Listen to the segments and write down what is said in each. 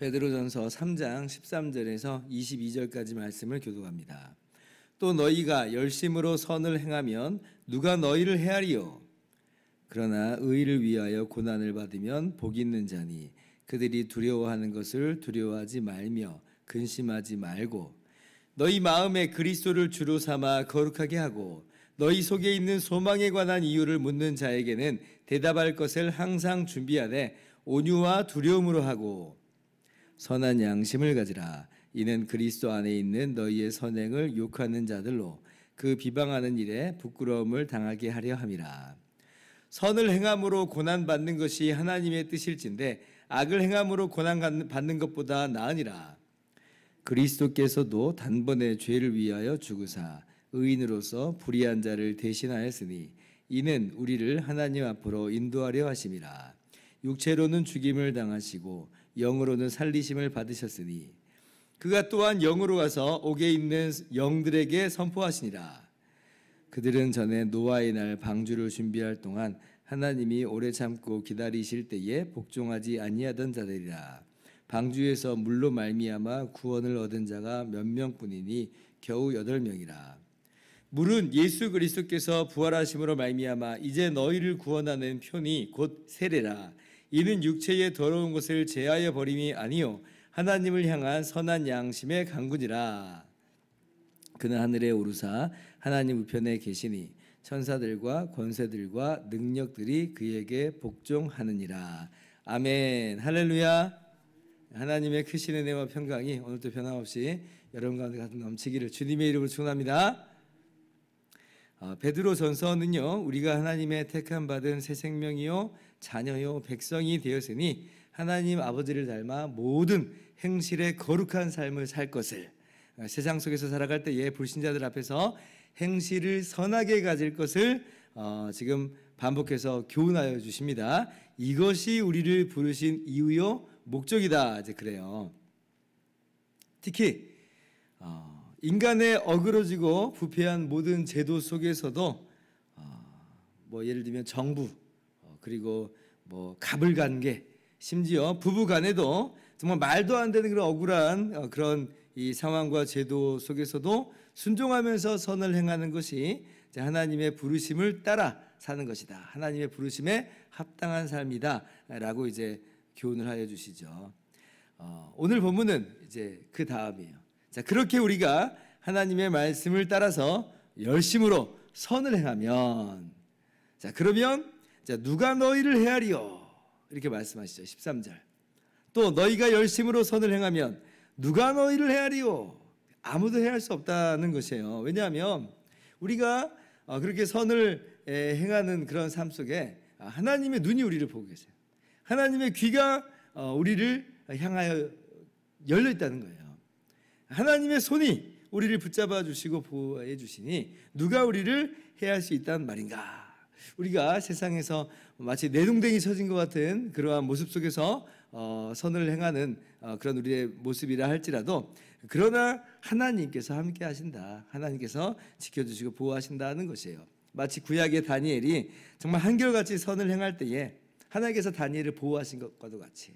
베드로전서 3장 13절에서 22절까지 말씀을 교독합니다. 또 너희가 열심으로 선을 행하면 누가 너희를 해하리요? 그러나 의를 위하여 고난을 받으면 복이 있는 자니 그들이 두려워하는 것을 두려워하지 말며 근심하지 말고 너희 마음에 그리스도를 주로 삼아 거룩하게 하고 너희 속에 있는 소망에 관한 이유를 묻는 자에게는 대답할 것을 항상 준비하되 온유와 두려움으로 하고 선한 양심을 가지라. 이는 그리스도 안에 있는 너희의 선행을 욕하는 자들로 그 비방하는 일에 부끄러움을 당하게 하려 함이라. 선을 행함으로 고난받는 것이 하나님의 뜻일진데 악을 행함으로 고난받는 것보다 나으니라. 그리스도께서도 단번에 죄를 위하여 죽으사 의인으로서 불의한 자를 대신하였으니 이는 우리를 하나님 앞으로 인도하려 하심이라. 육체로는 죽임을 당하시고 영으로는 살리심을 받으셨으니 그가 또한 영으로 가서 옥에 있는 영들에게 선포하시니라. 그들은 전에 노아의 날 방주를 준비할 동안 하나님이 오래 참고 기다리실 때에 복종하지 아니하던 자들이라. 방주에서 물로 말미암아 구원을 얻은 자가 몇 명뿐이니 겨우 8명이라. 물은 예수 그리스도께서 부활하심으로 말미암아 이제 너희를 구원하는 표니 곧 세례라. 이는 육체의 더러운 것을 제하여 버림이 아니요 하나님을 향한 선한 양심의 강군이라. 그는 하늘에 오르사 하나님 우편에 계시니 천사들과 권세들과 능력들이 그에게 복종하느니라. 아멘. 할렐루야. 하나님의 크신 은혜와 평강이 오늘도 변함없이 여러분 가운데 가득 넘치기를 주님의 이름으로 축원합니다. 베드로전서는요, 우리가 하나님의 택함 받은 새 생명이요 자녀요 백성이 되었으니 하나님 아버지를 닮아 모든 행실에 거룩한 삶을 살 것을, 세상 속에서 살아갈 때에 불신자들 앞에서 행실을 선하게 가질 것을 지금 반복해서 교훈하여 주십니다. 이것이 우리를 부르신 이유요 목적이다. 이제 그래요. 특히 인간의 어그러지고 부패한 모든 제도 속에서도 뭐 예를 들면 정부, 그리고 뭐 가불관계, 심지어 부부간에도 정말 말도 안 되는 그런 억울한 그런 이 상황과 제도 속에서도 순종하면서 선을 행하는 것이 하나님의 부르심을 따라 사는 것이다. 하나님의 부르심에 합당한 삶이다라고 이제 교훈을 하여 주시죠. 오늘 본문은 이제 그 다음이에요. 자, 그렇게 우리가 하나님의 말씀을 따라서 열심으로 선을 행하면, 자, 그러면 자, 누가 너희를 헤아리요? 이렇게 말씀하시죠. 13절. 또 너희가 열심으로 선을 행하면 누가 너희를 헤아리요? 아무도 헤아릴 수 없다는 것이에요. 왜냐하면 우리가 그렇게 선을 행하는 그런 삶 속에 하나님의 눈이 우리를 보고 계세요. 하나님의 귀가 우리를 향하여 열려 있다는 거예요. 하나님의 손이 우리를 붙잡아 주시고 보호해 주시니 누가 우리를 해할 수 있다는 말인가? 우리가 세상에서 마치 내동댕이 쳐진 것 같은 그러한 모습 속에서 선을 행하는 그런 우리의 모습이라 할지라도, 그러나 하나님께서 함께 하신다. 하나님께서 지켜주시고 보호하신다는 것이에요. 마치 구약의 다니엘이 정말 한결같이 선을 행할 때에 하나님께서 다니엘을 보호하신 것과도 같이,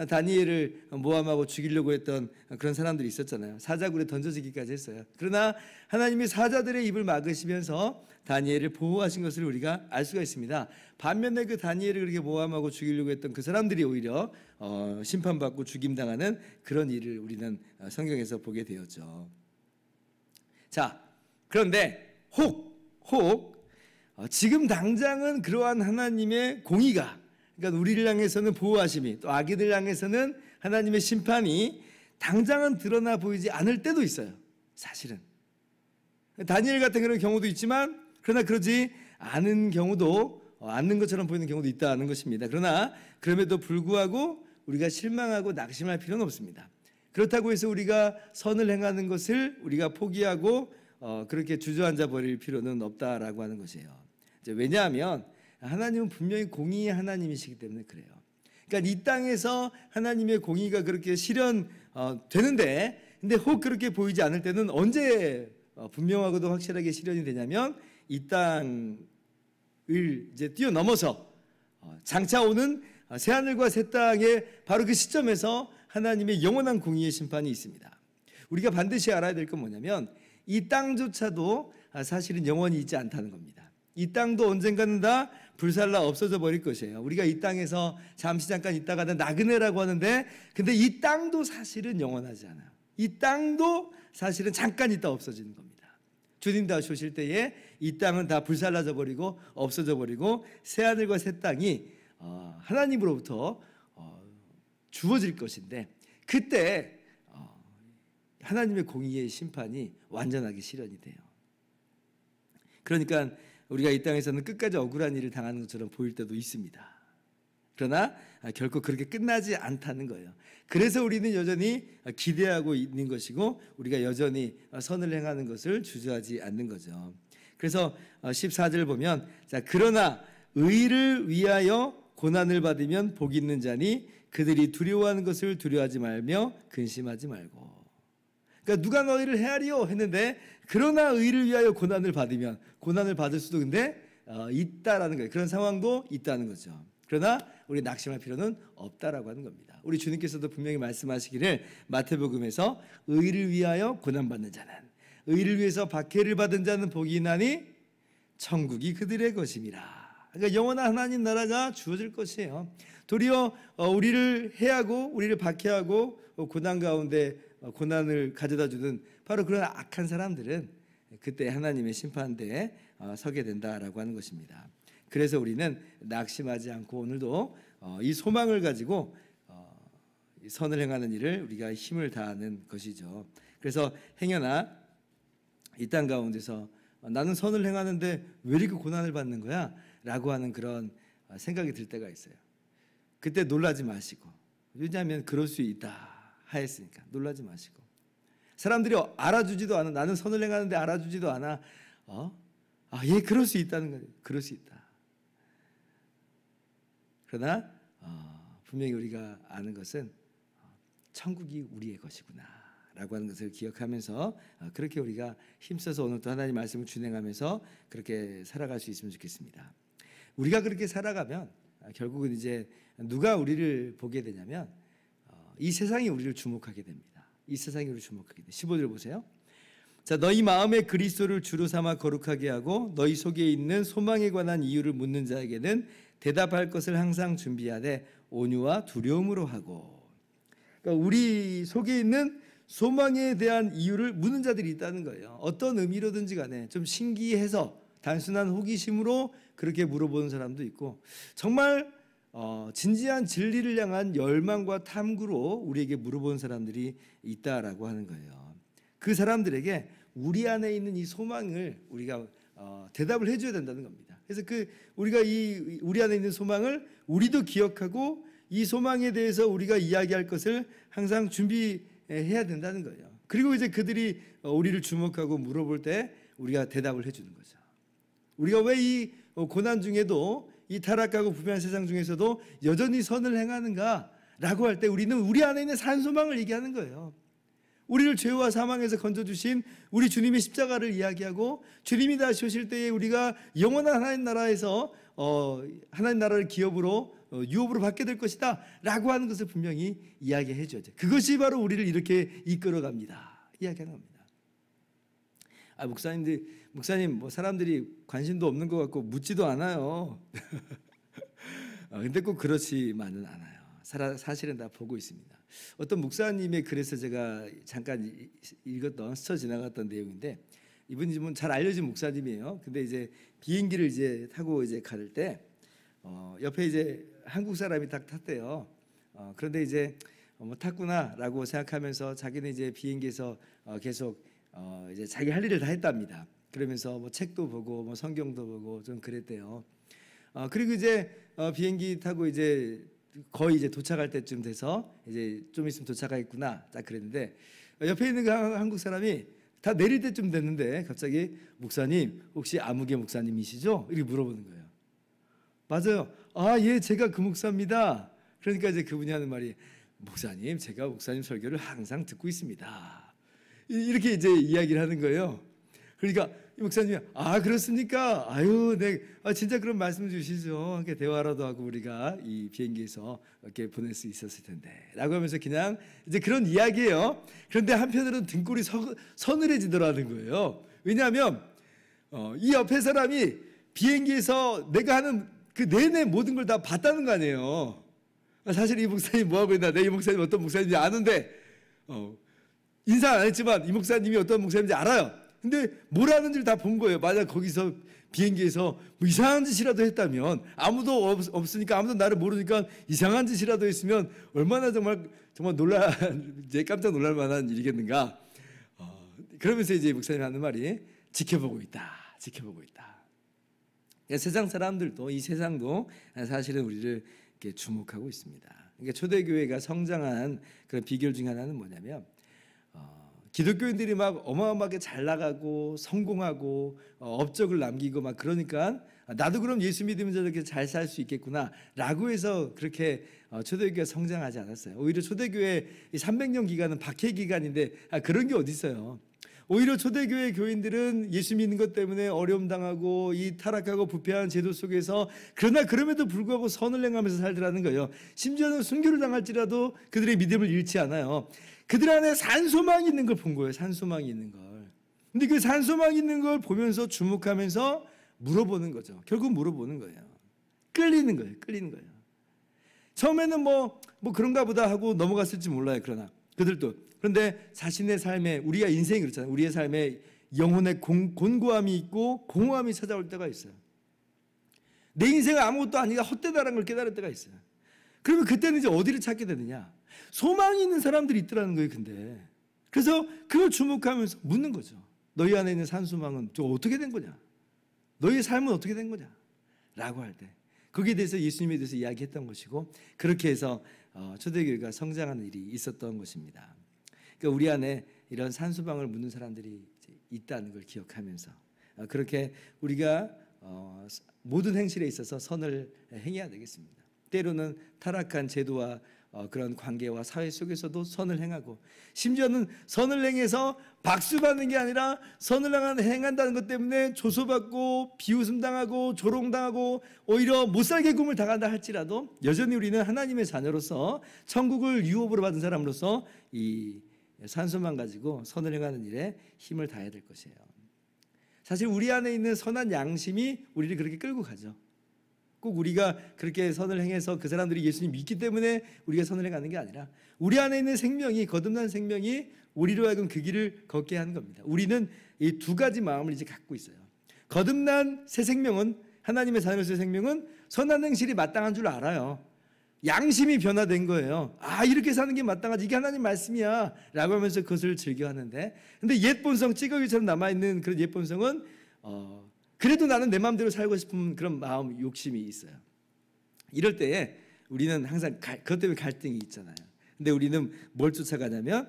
다니엘을 모함하고 죽이려고 했던 그런 사람들이 있었잖아요. 사자굴에 던져지기까지 했어요. 그러나 하나님이 사자들의 입을 막으시면서 다니엘을 보호하신 것을 우리가 알 수가 있습니다. 반면에 그 다니엘을 그렇게 모함하고 죽이려고 했던 그 사람들이 오히려 심판받고 죽임당하는 그런 일을 우리는 성경에서 보게 되었죠. 자, 그런데 혹 지금 당장은 그러한 하나님의 공의가, 그러니까 우리를 향해서는 보호하심이, 또 아기들 향해서는 하나님의 심판이 당장은 드러나 보이지 않을 때도 있어요. 사실은 다니엘 같은 그런 경우도 있지만, 그러나 그러지 않은 경우도, 않는 것처럼 보이는 경우도 있다는 것입니다. 그러나 그럼에도 불구하고 우리가 실망하고 낙심할 필요는 없습니다. 그렇다고 해서 우리가 선을 행하는 것을 우리가 포기하고 그렇게 주저앉아 버릴 필요는 없다라고 하는 것이에요. 왜냐하면 하나님은 분명히 공의의 하나님이시기 때문에 그래요. 그러니까 이 땅에서 하나님의 공의가 그렇게 실현되는데, 근데 혹 그렇게 보이지 않을 때는 언제 분명하고도 확실하게 실현이 되냐면 이 땅을 이제 뛰어넘어서 장차 오는 새하늘과 새 땅의 바로 그 시점에서 하나님의 영원한 공의의 심판이 있습니다. 우리가 반드시 알아야 될 건 뭐냐면 이 땅조차도 사실은 영원히 있지 않다는 겁니다. 이 땅도 언젠가는 다 불살라 없어져 버릴 것이에요. 우리가 이 땅에서 잠시 잠깐 있다가는 나그네라고 하는데, 근데 이 땅도 사실은 영원하지 않아요. 이 땅도 사실은 잠깐 있다 없어지는 겁니다. 주님 다시 오실 때에 이 땅은 다 불살라져 버리고 없어져 버리고 새 하늘과 새 땅이 하나님으로부터 주어질 것인데, 그때 하나님의 공의의 심판이 완전하게 실현이 돼요. 그러니까 우리가 이 땅에서는 끝까지 억울한 일을 당하는 것처럼 보일 때도 있습니다. 그러나 결코 그렇게 끝나지 않다는 거예요. 그래서 우리는 여전히 기대하고 있는 것이고, 우리가 여전히 선을 행하는 것을 주저하지 않는 거죠. 그래서 14절 보면, 자, 그러나 의를 위하여 고난을 받으면 복이 있는 자니 그들이 두려워하는 것을 두려워하지 말며 근심하지 말고. 그러니까 누가 너희를 헤아리요 했는데, 그러나 의를 위하여 고난을 받으면, 고난을 받을 수도 근데 있다라는 거예요. 그런 상황도 있다는 거죠. 그러나 우리 낙심할 필요는 없다라고 하는 겁니다. 우리 주님께서도 분명히 말씀하시기를 마태복음에서 의를 위하여 고난받는 자는, 의를 위해서 박해를 받은 자는 복이 있나니 천국이 그들의 것임이라. 그러니까 영원한 하나님 나라가 주어질 것이에요. 도리어 우리를 해하고 우리를 박해하고 고난 가운데 고난을 가져다 주는 바로 그런 악한 사람들은 그때 하나님의 심판대에 서게 된다라고 하는 것입니다. 그래서 우리는 낙심하지 않고 오늘도 이 소망을 가지고 선을 행하는 일을 우리가 힘을 다하는 것이죠. 그래서 행여나 이 땅 가운데서 나는 선을 행하는데 왜 이렇게 고난을 받는 거야? 라고 하는 그런 생각이 들 때가 있어요. 그때 놀라지 마시고, 왜냐하면 그럴 수 있다 하였으니까 놀라지 마시고, 사람들이 알아주지도 않아, 나는 선을 행하는데 알아주지도 않아, 예, 그럴 수 있다는 거예요. 그럴 수 있다. 그러나 분명히 우리가 아는 것은 천국이 우리의 것이구나 라고 하는 것을 기억하면서 그렇게 우리가 힘써서 오늘 또 하나님 말씀을 준행하면서 그렇게 살아갈 수 있으면 좋겠습니다. 우리가 그렇게 살아가면 결국은 이제 누가 우리를 보게 되냐면 이 세상이 우리를 주목하게 됩니다. 이 세상이 우리를 주목하게 돼. 15절 보세요. 자, 너희 마음에 그리스도를 주로 삼아 거룩하게 하고 너희 속에 있는 소망에 관한 이유를 묻는 자에게는 대답할 것을 항상 준비하되 온유와 두려움으로 하고. 그러니까 우리 속에 있는 소망에 대한 이유를 묻는 자들이 있다는 거예요. 어떤 의미로든지 간에 좀 신기해서 단순한 호기심으로 그렇게 물어보는 사람도 있고, 정말 진지한 진리를 향한 열망과 탐구로 우리에게 물어보는 사람들이 있다라고 하는 거예요. 그 사람들에게 우리 안에 있는 이 소망을 우리가 대답을 해줘야 된다는 겁니다. 그래서 우리가 우리 안에 있는 소망을 우리도 기억하고 이 소망에 대해서 우리가 이야기할 것을 항상 준비해야 된다는 거예요. 그리고 이제 그들이 우리를 주목하고 물어볼 때 우리가 대답을 해주는 거죠. 우리가 왜 이 고난 중에도 이 타락하고 부패한 세상 중에서도 여전히 선을 행하는가라고 할 때 우리는 우리 안에 있는 산소망을 얘기하는 거예요. 우리를 죄와 사망에서 건져주신 우리 주님의 십자가를 이야기하고, 주님이 다시 오실 때에 우리가 영원한 하나님 나라에서 하나님 나라를 기업으로 유업으로 받게 될 것이다 라고 하는 것을 분명히 이야기해 줘야죠. 그것이 바로 우리를 이렇게 이끌어갑니다. 이야기하는 겁니다. 목사님 뭐 사람들이 관심도 없는 것 같고 묻지도 않아요. 근데 꼭 그렇지만은 않아요. 사실은 다 보고 있습니다. 어떤 목사님의 글에서 제가 잠깐 읽었던, 스쳐 지나갔던 내용인데, 이분이 좀 잘 알려진 목사님이에요. 근데 이제 비행기를 이제 타고 이제 갈 때 옆에 이제 한국 사람이 딱 탔대요. 그런데 이제 뭐 탔구나라고 생각하면서 자기는 이제 비행기에서 계속 이제 자기 할 일을 다 했답니다. 그러면서 뭐 책도 보고 뭐 성경도 보고 좀 그랬대요. 그리고 이제 비행기 타고 이제 거의 이제 도착할 때쯤 돼서 이제 좀 있으면 도착하겠구나 딱 그랬는데, 옆에 있는 그 한국 사람이 다 내릴 때쯤 됐는데 갑자기 목사님 혹시 아무개 목사님이시죠? 이렇게 물어보는 거예요. 맞아요. 예, 제가 그 목사입니다. 그러니까 이제 그분이 하는 말이, 목사님 제가 목사님 설교를 항상 듣고 있습니다. 이렇게 이제 이야기를 하는 거예요. 그러니까 이 목사님이 그렇습니까? 아유, 네, 진짜 그런 말씀 주시죠. 이렇게 대화라도 하고 우리가 이 비행기에서 이렇게 보낼 수 있었을 텐데.라고 하면서 그냥 이제 그런 이야기예요. 그런데 한편으로는 등골이 서늘해지더라는 거예요. 왜냐하면 이 옆에 사람이 비행기에서 내가 하는 그 내내 모든 걸 다 봤다는 거 아니에요. 사실 이 목사님 뭐 하고 있나, 내 이 목사님 어떤 목사님인지 아는데 인사 안 했지만 이 목사님이 어떤 목사님인지 알아요. 근데 뭘 하는지를 다 본 거예요. 만약 거기서 비행기에서 뭐 이상한 짓이라도 했다면, 아무도 없으니까, 아무도 나를 모르니까 이상한 짓이라도 했으면 얼마나 정말 이제 깜짝 놀랄 만한 일이겠는가. 그러면서 이제 목사님이 하는 말이 지켜보고 있다. 세상 사람들도, 이 세상도 사실은 우리를 이렇게 주목하고 있습니다. 그러니까 초대교회가 성장한 그런 비결 중에 하나는 뭐냐면, 기독교인들이 막 어마어마하게 잘 나가고 성공하고 업적을 남기고 막 그러니까 나도 그럼 예수 믿으면 저렇게 잘 살 수 있겠구나라고 해서 그렇게 초대교회가 성장하지 않았어요. 오히려 초대교회 300년 기간은 박해 기간인데 그런 게 어디 있어요. 오히려 초대교회 교인들은 예수 믿는 것 때문에 어려움 당하고 이 타락하고 부패한 제도 속에서, 그러나 그럼에도 불구하고 선을 행하면서 살더라는 거예요. 심지어는 순교를 당할지라도 그들의 믿음을 잃지 않아요. 그들 안에 산소망이 있는 걸 본 거예요. 산소망이 있는 걸. 근데 그 산소망이 있는 걸 보면서 주목하면서 물어보는 거죠. 결국 물어보는 거예요. 끌리는 거예요. 처음에는 뭐 그런가 보다 하고 넘어갔을지 몰라요. 그런데 자신의 삶에, 우리가 인생이 그렇잖아요. 우리의 삶에 영혼의 곤고함이 있고 공허함이 찾아올 때가 있어요. 내 인생은 아무것도 아니가 헛되다라는 걸 깨달을 때가 있어요. 그러면 그때는 이제 어디를 찾게 되느냐? 소망이 있는 사람들이 있더라는 거예요. 근데 그래서 그걸 주목하면서 묻는 거죠. 너희 안에 있는 산소망은 좀 어떻게 된 거냐? 너희의 삶은 어떻게 된 거냐? 라고 할 때 거기에 대해서 예수님에 대해서 이야기했던 것이고, 그렇게 해서 초대교회가 성장하는 일이 있었던 것입니다. 그러니까 우리 안에 이런 산소망을 묻는 사람들이 있다는 걸 기억하면서 그렇게 우리가 모든 행실에 있어서 선을 행해야 되겠습니다. 때로는 타락한 제도와 그런 관계와 사회 속에서도 선을 행하고, 심지어는 선을 행해서 박수 받는 게 아니라 선을 행한다는 것 때문에 조소받고 비웃음당하고 조롱당하고 오히려 못살게 굼을 당한다 할지라도 여전히 우리는 하나님의 자녀로서 천국을 유업으로 받은 사람으로서 이 산소만 가지고 선을 행하는 일에 힘을 다해야 될 것이에요. 사실 우리 안에 있는 선한 양심이 우리를 그렇게 끌고 가죠. 꼭 우리가 그렇게 선을 행해서 그 사람들이 예수님 믿기 때문에 우리가 선을 행하는 게 아니라 우리 안에 있는 생명이, 거듭난 생명이 우리로 하여금 그 길을 걷게 하는 겁니다. 우리는 이 두 가지 마음을 이제 갖고 있어요. 거듭난 새 생명은, 하나님의 자녀로서의 생명은 선한 행실이 마땅한 줄 알아요. 양심이 변화된 거예요. 이렇게 사는 게 마땅하지, 이게 하나님 말씀이야 라고 하면서 그것을 즐겨하는데, 근데 옛 본성, 찌꺼기처럼 남아있는 그런 옛 본성은 그래도 나는 내 마음대로 살고 싶은 그런 마음, 욕심이 있어요. 이럴 때에 우리는 항상 그것 때문에 갈등이 있잖아요. 근데 우리는 뭘 쫓아가냐면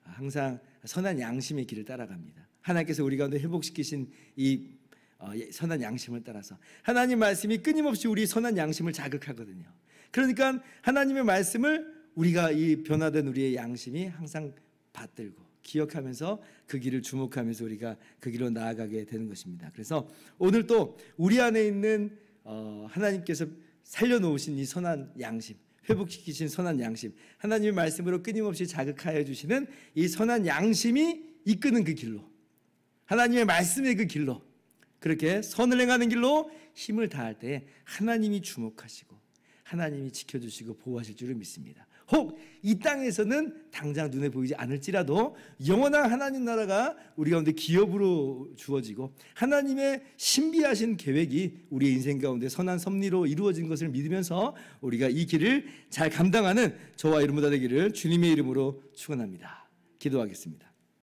항상 선한 양심의 길을 따라갑니다. 하나님께서 우리 가운데 회복시키신 이 선한 양심을 따라서 하나님 말씀이 끊임없이 우리 선한 양심을 자극하거든요. 그러니까 하나님의 말씀을 우리가, 이 변화된 우리의 양심이 항상 받들고 기억하면서 그 길을 주목하면서 우리가 그 길로 나아가게 되는 것입니다. 그래서 오늘 또 우리 안에 있는 하나님께서 살려놓으신 이 선한 양심, 회복시키신 선한 양심, 하나님의 말씀으로 끊임없이 자극하여 주시는 이 선한 양심이 이끄는 그 길로, 하나님의 말씀의 그 길로, 그렇게 선을 행하는 길로 힘을 다할 때 하나님이 주목하시고 하나님이 지켜주시고 보호하실 줄을 믿습니다. 혹 이 땅에서는 당장 눈에 보이지 않을지라도 영원한 하나님 나라가 우리 가운데 기업으로 주어지고 하나님의 신비하신 계획이 우리의 인생 가운데 선한 섭리로 이루어진 것을 믿으면서 우리가 이 길을 잘 감당하는 저와 여러분 다 되기를 주님의 이름으로 축원합니다. 기도하겠습니다.